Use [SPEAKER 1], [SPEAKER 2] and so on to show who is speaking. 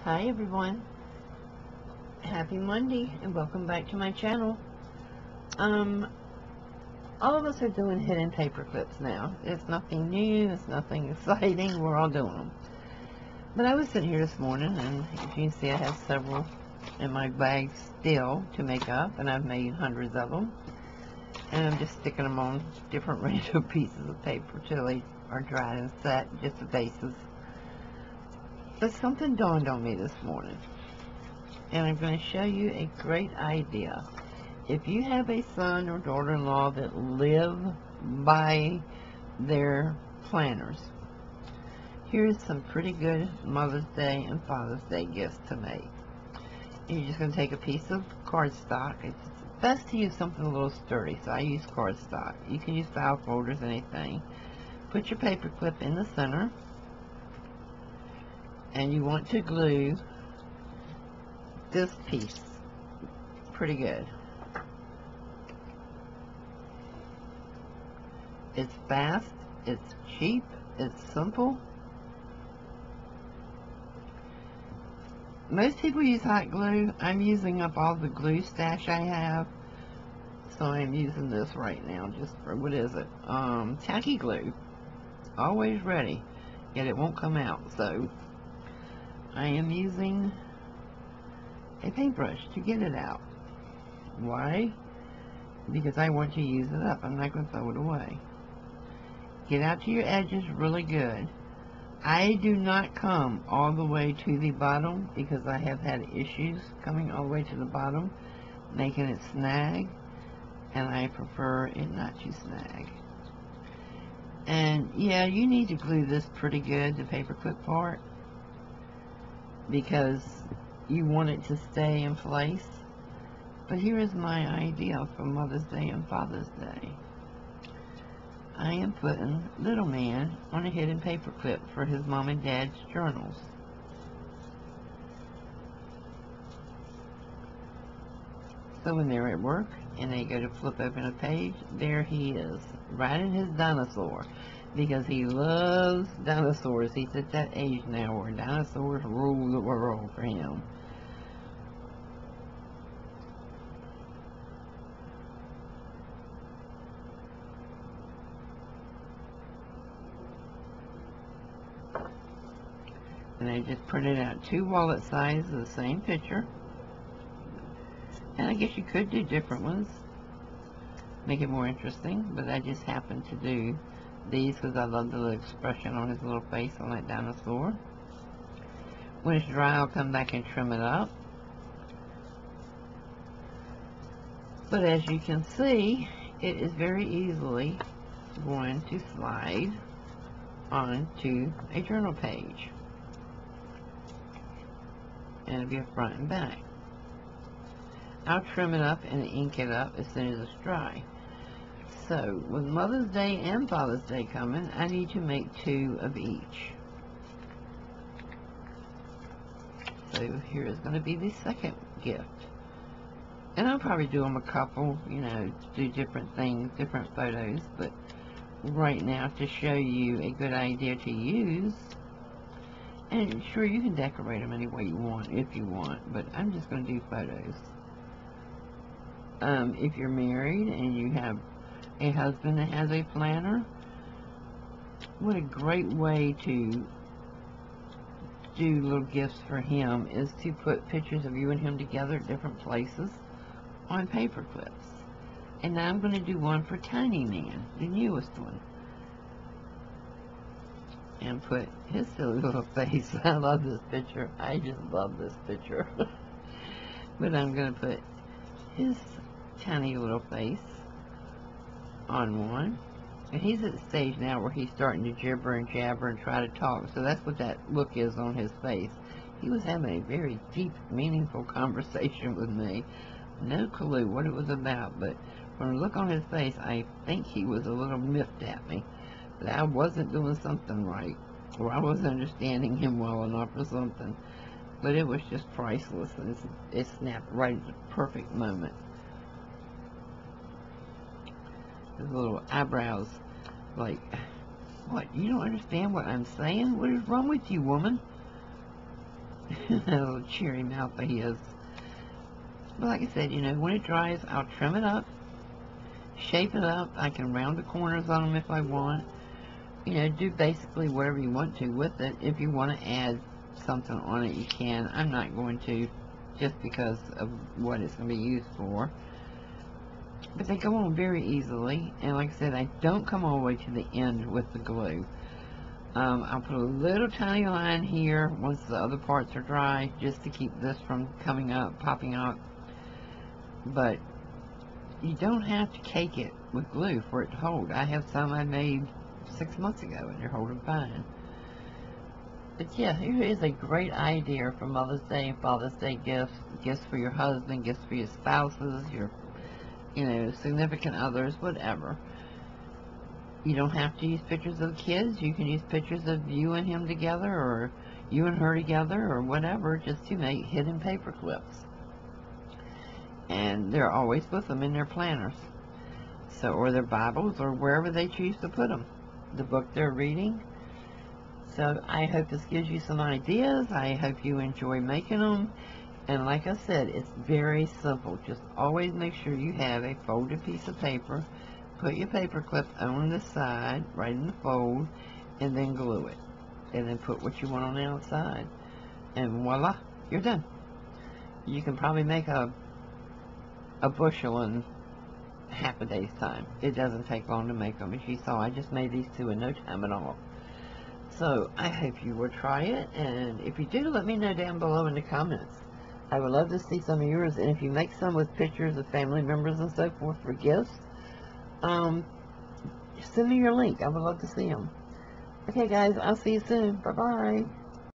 [SPEAKER 1] Hi everyone, happy Monday and welcome back to my channel. All of us are doing hidden paper clips now. It's nothing new, it's nothing exciting, we're all doing them. But I was sitting here this morning and as you can see I have several in my bag still to make up, and I've made hundreds of them. And I'm just sticking them on different random pieces of paper till they are dried and set, just the bases. But something dawned on me this morning, and I'm going to show you a great idea. If you have a son or daughter-in-law that live by their planners, here's some pretty good Mother's Day and Father's Day gifts to make. You're just going to take a piece of cardstock. It's best to use something a little sturdy, so I use cardstock. You can use file folders, anything. Put your paper clip in the center, and you want to glue this piece pretty good. It's fast, it's cheap, it's simple. Most people use hot glue. I'm using up all the glue stash I have, so I'm using this right now just for, what is it, tacky glue. Always ready, yet it won't come out, so I am using a paintbrush to get it out. Why? Because I want to use it up. I'm not going to throw it away. Get out to your edges really good. I do not come all the way to the bottom because I have had issues coming all the way to the bottom, making it snag, and I prefer it not to snag. And yeah, you need to glue this pretty good, the paperclip part, because you want it to stay in place. But here is my idea for Mother's Day and Father's Day. I am putting little man on a hidden paper clip for his mom and dad's journals. So when they're at work and they go to flip open a page, there he is, riding his dinosaur, because he loves dinosaurs. He's at that age now where dinosaurs rule the world for him. And I just printed out 2 wallet sizes of the same picture. And I guess you could do different ones, make it more interesting, but I just happened to do these because I love the little expression on his little face on that dinosaur. When it's dry, I'll come back and trim it up. But as you can see, it is very easily going to slide onto a journal page. And it'll be a front and back. I'll trim it up and ink it up as soon as it's dry. So, with Mother's Day and Father's Day coming, I need to make 2 of each. So, here is going to be the second gift. And I'll probably do them a couple, you know, do different things, different photos, but right now to show you a good idea to use. And sure, you can decorate them any way you want, if you want, but I'm just going to do photos. If you're married and you have a husband that has a planner, what a great way to do little gifts for him is to put pictures of you and him together at different places on paper clips. And now I'm going to do one for Tiny Man, the newest one, and put his silly little face. I love this picture. I just love this picture. But I'm going to put his tiny little face on one. And he's at the stage now where he's starting to gibber and jabber and try to talk. So that's what that look is on his face. He was having a very deep, meaningful conversation with me. No clue what it was about, but from the look on his face, I think he was a little miffed at me. That I wasn't doing something right, or I wasn't understanding him well enough or something. But it was just priceless, and it snapped right at the perfect moment. His little eyebrows, like, what, you don't understand what I'm saying? What is wrong with you, woman? that little cheery mouth of his. But like I said, when it dries, I'll trim it up, shape it up. I can round the corners on them if I want. Do basically whatever you want to with it. If you want to add something on it, you can. I'm not going to, just because of what it's going to be used for. But they go on very easily, and like I said, I don't come all the way to the end with the glue. I'll put a little tiny line here once the other parts are dry, just to keep this from coming up, popping up. But you don't have to cake it with glue for it to hold. I have some I made 6 months ago, and they're holding fine. But yeah, here is a great idea for Mother's Day and Father's Day gifts. Gifts for your husband, gifts for your spouses, your significant others, whatever. You don't have to use pictures of the kids. You can use pictures of you and him together, or you and her together, or whatever, just to make hidden paper clips. And they're always with them in their planners. So, or their Bibles, or wherever they choose to put them. The book they're reading. So I hope this gives you some ideas. I hope you enjoy making them. And like I said, it's very simple. Just always make sure you have a folded piece of paper. Put your paper clip on the side, right in the fold, and then glue it. And then put what you want on the outside. And voila, you're done. You can probably make a bushel in half a day's time. It doesn't take long to make them. As you saw, I just made these two in no time at all. So I hope you will try it. And if you do, let me know down below in the comments. I would love to see some of yours, and if you make some with pictures of family members and so forth for gifts, send me your link. I would love to see them. Okay, guys, I'll see you soon. Bye-bye.